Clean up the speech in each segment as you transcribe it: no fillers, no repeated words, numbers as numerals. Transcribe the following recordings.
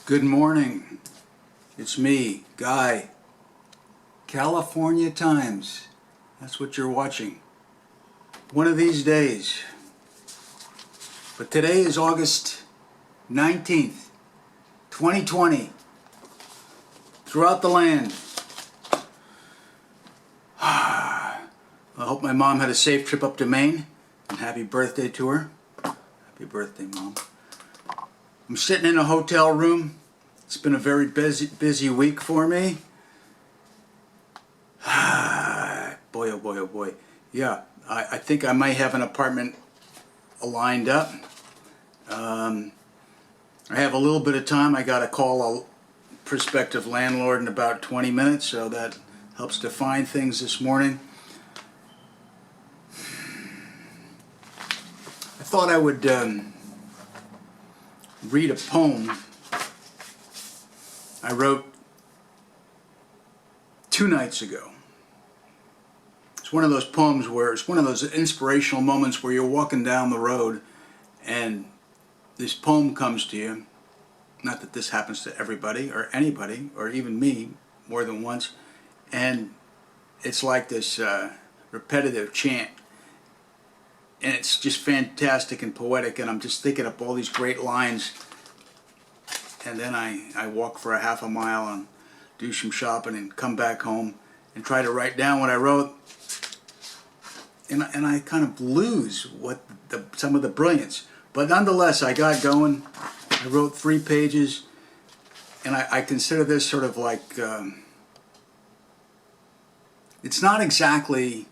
Good morning. It's me, Guy. California Times. That's what you're watching. One of these days. But today is August 19th, 2020. Throughout the land. I hope my mom had a safe trip up to Maine. And happy birthday to her. Happy birthday, Mom. I'm sitting in a hotel room. It's been a very busy week for me. Boy, oh boy, oh boy. Yeah, I think I might have an apartment lined up. I have a little bit of time. I got to call a prospective landlord in about 20 minutes, so that helps define things this morning. I thought I would read a poem I wrote 2 nights ago. It's one of those poems where it's one of those inspirational moments where you're walking down the road and this poem comes to you. Not that this happens to everybody or anybody or even me more than once. And it's like this repetitive chant. And it's just fantastic and poetic, and I'm just thinking up all these great lines. And then I walk for a half a mile and do some shopping and come back home and try to write down what I wrote. And I kind of lose some of the brilliance. But nonetheless, I got going. I wrote 3 pages, and I consider this sort of like, it's not exactly,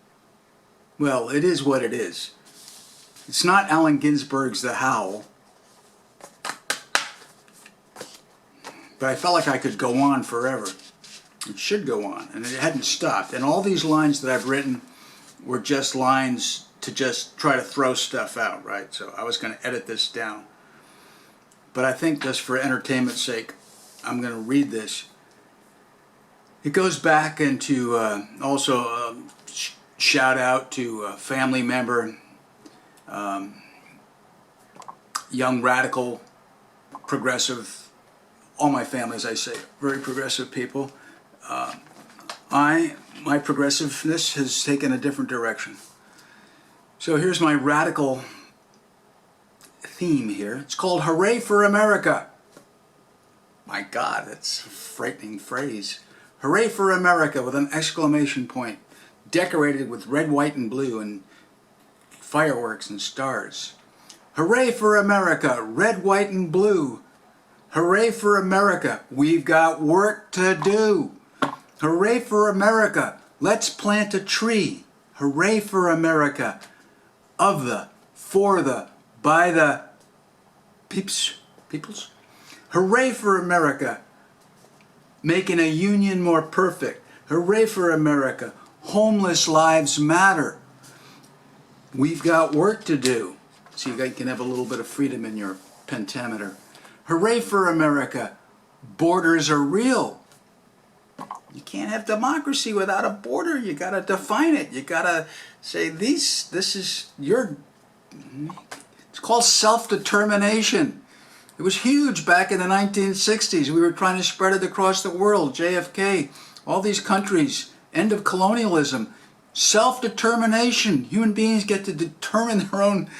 well, it is what it is. It's not Allen Ginsberg's The Howl, but I felt like I could go on forever. It should go on, and it hadn't stopped. And all these lines that I've written were just lines to just try to throw stuff out, right? So I was going to edit this down. But I think just for entertainment's sake, I'm going to read this. It goes back into also shout out to a family member, young radical, progressive, all my family, as I say, very progressive people. My progressiveness has taken a different direction. So here's my radical theme here. It's called Hooray for America. My God, that's a frightening phrase. Hooray for America with an exclamation point, decorated with red, white, and blue, and fireworks and stars. Hooray for America, red, white, and blue. Hooray for America, we've got work to do. Hooray for America, let's plant a tree. Hooray for America, of the, for the, by the peoples. Hooray for America, making a union more perfect. Hooray for America, homeless lives matter. We've got work to do. So you can have a little bit of freedom in your pentameter. Hooray for America. Borders are real. You can't have democracy without a border. You got to define it. You got to say this is your, it's called self-determination. It was huge back in the 1960s. We were trying to spread it across the world. JFK, all these countries, end of colonialism. Self-determination. Human beings get to determine their own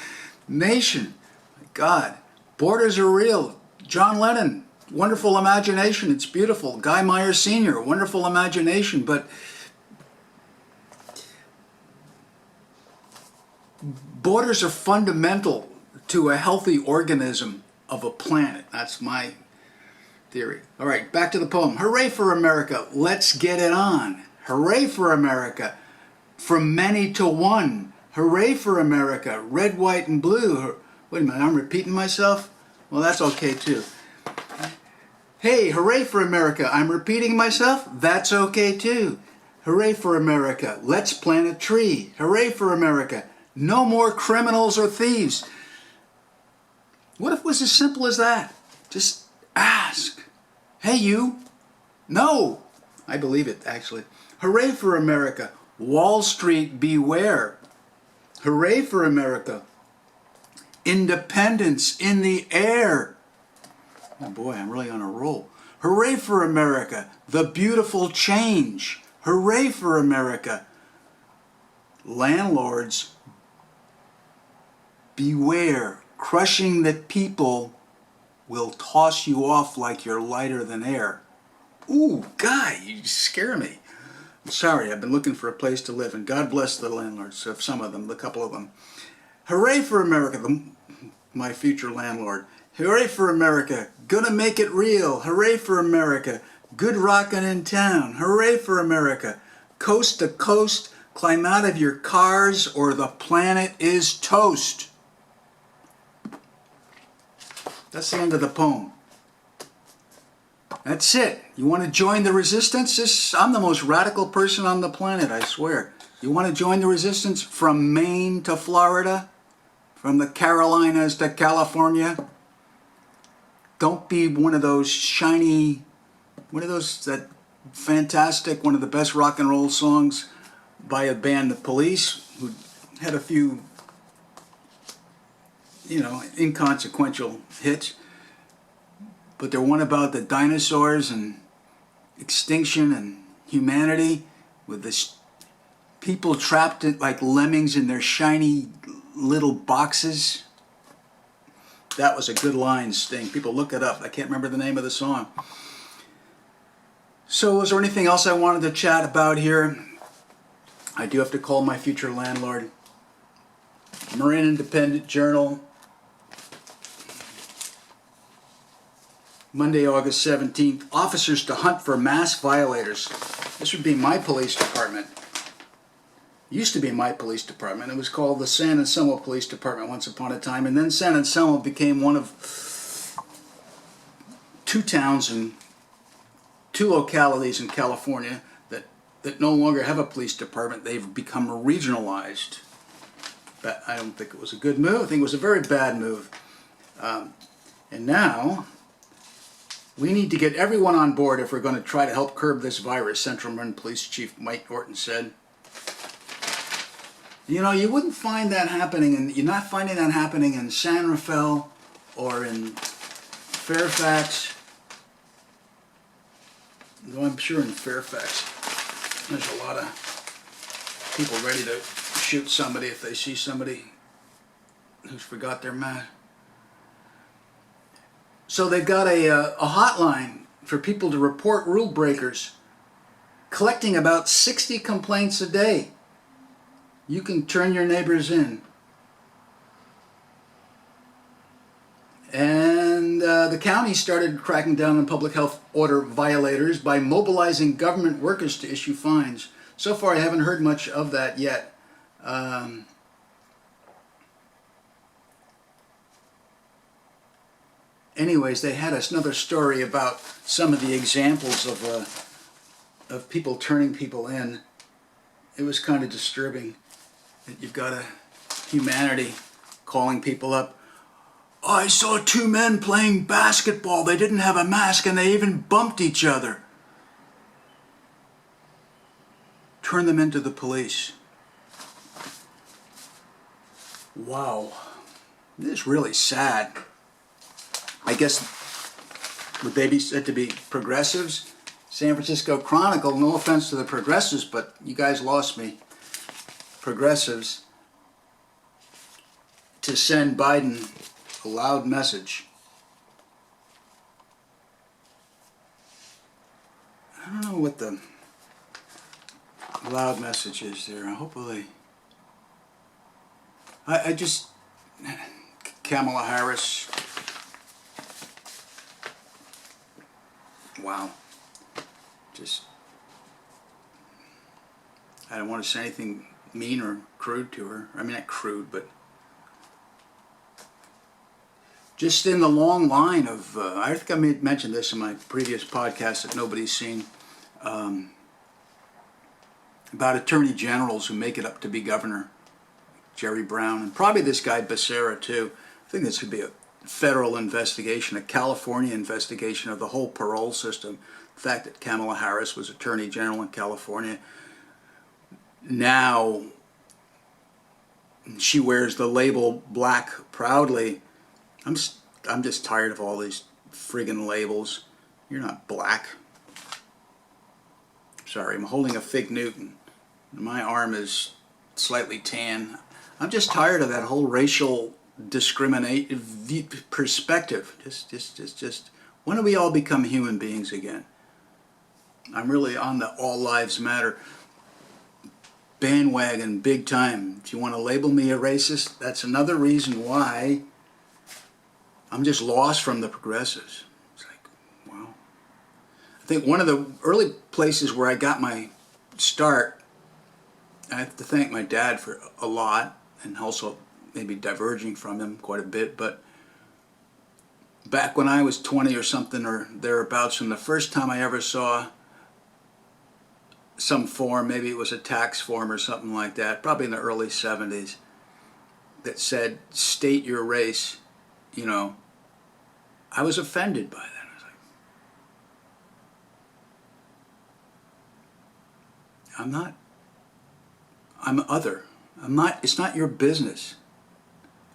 nation. My God. Borders are real. John Lennon, wonderful imagination. It's beautiful. Guy Myers Sr., wonderful imagination. But borders are fundamental to a healthy organism of a planet. That's my theory. All right, back to the poem. Hooray for America. Let's get it on. Hooray for America. From many to one. Hooray for America. Red, white, and blue. Wait a minute, I'm repeating myself? Well, that's okay too. Hey, hooray for America. I'm repeating myself? That's okay too. Hooray for America. Let's plant a tree. Hooray for America. No more criminals or thieves. What if it was as simple as that? Just ask. Hey, you. No. I believe it, actually. Hooray for America. Wall Street, beware. Hooray for America. Independence in the air. Oh boy, I'm really on a roll. Hooray for America, the beautiful change. Hooray for America. Landlords, beware. Crushing the people will toss you off like you're lighter than air. Ooh, guy, you scare me. I'm sorry, I've been looking for a place to live, and God bless the landlords, of some of them, the couple of them. Hooray for America, my future landlord. Hooray for America, gonna make it real. Hooray for America, good rockin' in town. Hooray for America, coast to coast, climb out of your cars or the planet is toast. That's the end of the poem. That's it. You want to join the resistance? I'm the most radical person on the planet, I swear. You want to join the resistance from Maine to Florida? From the Carolinas to California? Don't be one of those shiny, that fantastic, one of the best rock and roll songs by a band, The Police, who had a few, inconsequential hits. But they're one about the dinosaurs and extinction and humanity, with this people trapped like lemmings in their shiny little boxes. That was a good line, Sting. People look it up. I can't remember the name of the song. So is there anything else I wanted to chat about here? I do have to call my future landlord. Marin Independent Journal, Monday, August 17th. Officers to hunt for mass violators. This would be my police department. Used to be my police department. It was called the San Anselmo Police Department once upon a time, and then San Anselmo became one of two towns and two localities in California that no longer have a police department. They've become regionalized. But I don't think it was a good move. I think it was a very bad move. And now we need to get everyone on board if we're going to try to help curb this virus, Central Marin Police Chief Mike Norton said. You wouldn't find that happening, and you're not finding that happening in San Rafael or in Fairfax. Though I'm sure in Fairfax there's a lot of people ready to shoot somebody if they see somebody who's forgot their mask. So they've got a hotline for people to report rule breakers, collecting about 60 complaints a day. You can turn your neighbors in. And the county started cracking down on public health order violators by mobilizing government workers to issue fines. So far I haven't heard much of that yet. Anyways, they had another story about some of the examples of people turning people in. It was kind of disturbing that you've got a humanity calling people up. I saw two men playing basketball. They didn't have a mask and they even bumped each other. Turn them into the police. Wow. This is really sad. I guess, would they be said to be progressives? San Francisco Chronicle, no offense to the progressives, but you guys lost me. Progressives to send Biden a loud message. I don't know what the loud message is there. Hopefully, I just, Kamala Harris. Wow. Just, I don't want to say anything mean or crude to her. I mean, not crude, but just in the long line of, I think I mentioned this in my previous podcast that nobody's seen, about attorney generals who make it up to be governor. Jerry Brown, and probably this guy Becerra too. I think this could be a federal investigation, a California investigation of the whole parole system. The fact that Kamala Harris was attorney general in California. Now she wears the label black proudly. I'm just tired of all these friggin' labels. You're not black. Sorry, I'm holding a Fig Newton. My arm is slightly tan. I'm just tired of that whole racial discriminate perspective. Just. When do we all become human beings again? I'm really on the all lives matter bandwagon big time. If you want to label me a racist, that's another reason why I'm just lost from the progressives. It's like, wow. I think one of the early places where I got my start, I have to thank my dad for a lot, and also maybe diverging from him quite a bit, but back when I was 20 or something or thereabouts, and the first time I ever saw some form, maybe it was a tax form or something like that, probably in the early 70s, that said, state your race, you know, I was offended by that. I was like, I'm other. It's not your business.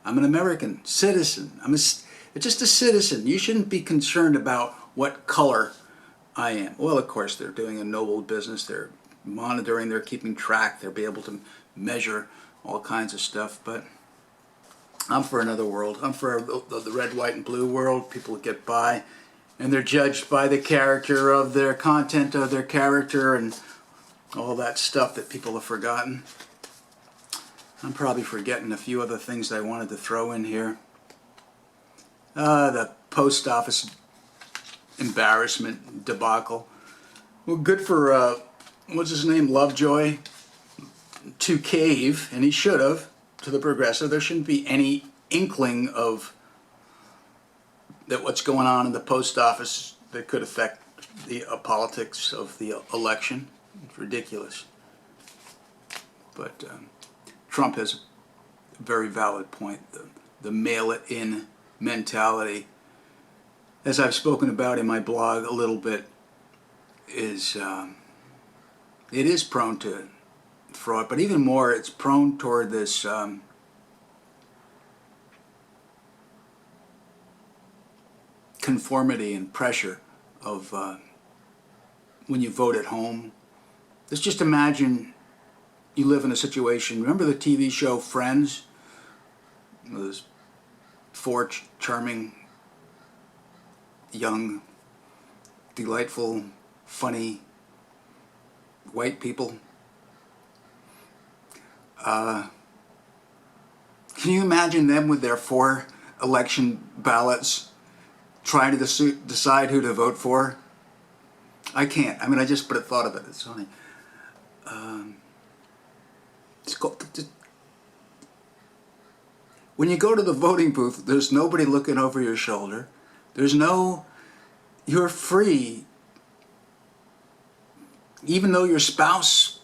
I'm an American citizen. It's just a citizen. You shouldn't be concerned about what color I am. Well, of course, they're doing a noble business. They're monitoring, they're keeping track, they'll be able to measure all kinds of stuff, but I'm for another world. I'm for the red, white, and blue world. People get by, and they're judged by the character of their content of their character and all that stuff that people have forgotten. I'm probably forgetting a few other things that I wanted to throw in here. The post office embarrassment debacle. Well, good for, what's his name, Lovejoy, to cave, and he should have, to the progressive. There shouldn't be any inkling of that what's going on in the post office that could affect the politics of the election. It's ridiculous. But Trump has a very valid point. The mail-it-in mentality, as I've spoken about in my blog a little bit, is it is prone to fraud, but even more, it's prone toward this conformity and pressure of when you vote at home. Let's just imagine you live in a situation. Remember the TV show Friends? Those four charming, young, delightful, funny white people. Can you imagine them with their 4 election ballots trying to decide who to vote for? I can't. I mean, I just thought of it. It's funny. When you go to the voting booth, there's nobody looking over your shoulder. You're free. Even though your spouse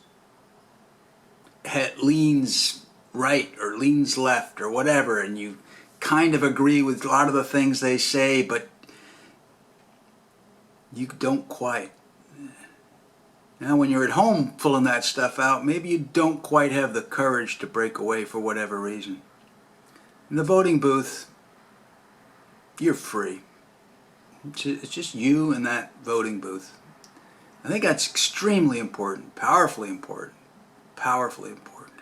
leans right or leans left or whatever, and you kind of agree with a lot of the things they say, but you don't quite. Now, when you're at home pulling that stuff out, maybe you don't quite have the courage to break away for whatever reason. In the voting booth, you're free. It's just you and that voting booth. I think that's extremely important, powerfully important, powerfully important.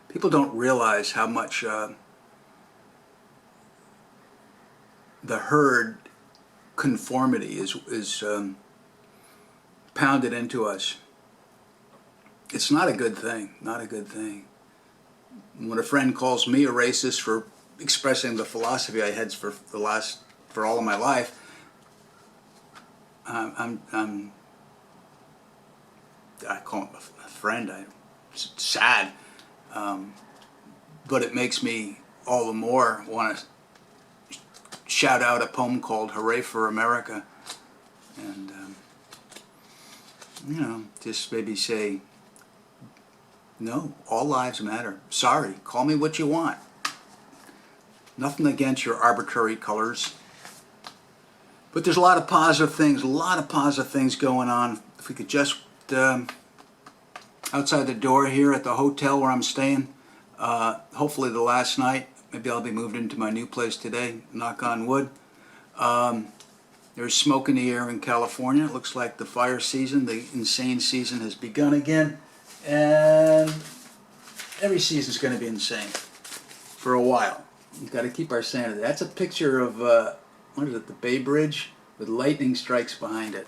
People don't realize how much the herd conformity is pounded into us. It's not a good thing, not a good thing. When a friend calls me a racist for expressing the philosophy I had for all of my life, I call him a friend. It's sad, but it makes me all the more want to shout out a poem called "Hooray for America," and just maybe say, no, all lives matter. Sorry, call me what you want. Nothing against your arbitrary colors. But there's a lot of positive things, going on. If we could just, outside the door here at the hotel where I'm staying, hopefully the last night, maybe I'll be moved into my new place today, knock on wood. There's smoke in the air in California. It looks like the fire season, the insane season, has begun again. And every season's going to be insane for a while. We've got to keep our sanity. That's a picture of, what is it, the Bay Bridge with lightning strikes behind it.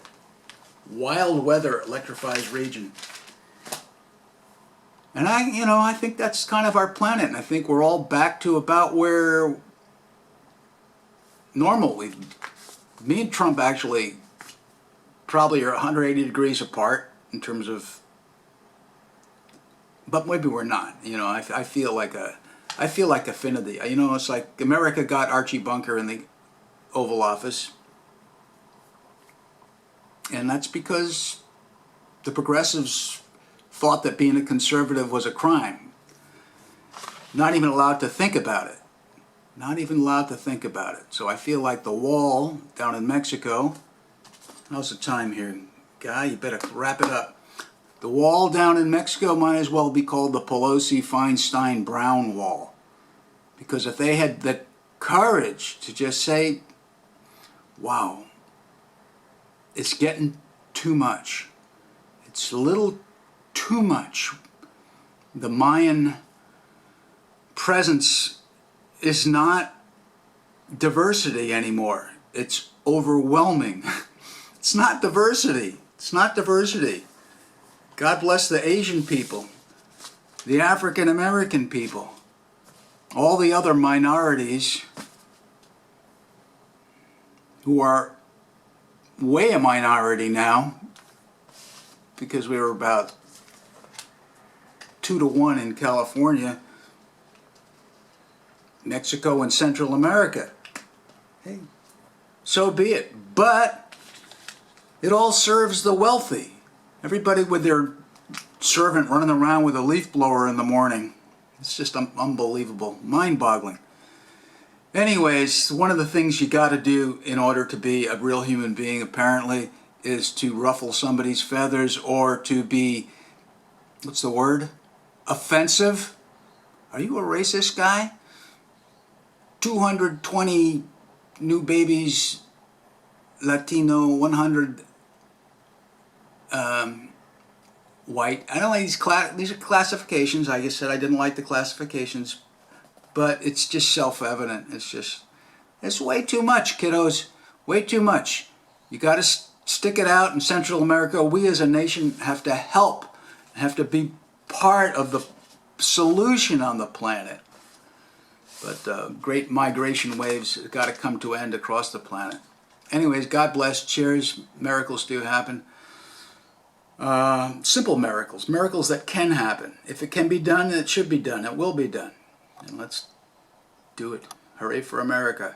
Wild weather electrifies region. And I think that's kind of our planet. And I think we're all back to about where normal. Me and Trump actually probably are 180 degrees apart in terms of, but maybe we're not. I feel like affinity. It's like America got Archie Bunker in the Oval Office, and that's because the progressives thought that being a conservative was a crime. Not even allowed to think about it. Not even allowed to think about it. So I feel like the wall down in Mexico, how's the time here, guy? You better wrap it up. The wall down in Mexico might as well be called the Pelosi-Feinstein-Brown wall. Because if they had the courage to just say, wow, it's getting too much. It's a little too much. The Mayan presence is not diversity anymore. It's overwhelming. It's not diversity. It's not diversity. God bless the Asian people, the African American people, all the other minorities who are way a minority now, because we were about 2-to-1 in California, Mexico, and Central America. Hey, so be it. But it all serves the wealthy. Everybody with their servant running around with a leaf blower in the morning. It's just unbelievable, mind-boggling. Anyways, one of the things you got to do in order to be a real human being, apparently, is to ruffle somebody's feathers or to be, what's the word? Offensive? Are you a racist guy? 220 new babies, Latino, 100 white. I don't like these are classifications. Like I said, I didn't like the classifications, but it's just self-evident. It's way too much, kiddos. Way too much. You got to stick it out in Central America. We as a nation have to help, have to be part of the solution on the planet. But great migration waves have got to come to an end across the planet. Anyways, God bless. Cheers. Miracles do happen. Simple miracles. Miracles that can happen. If it can be done, it should be done. It will be done. And let's do it. Hooray for America.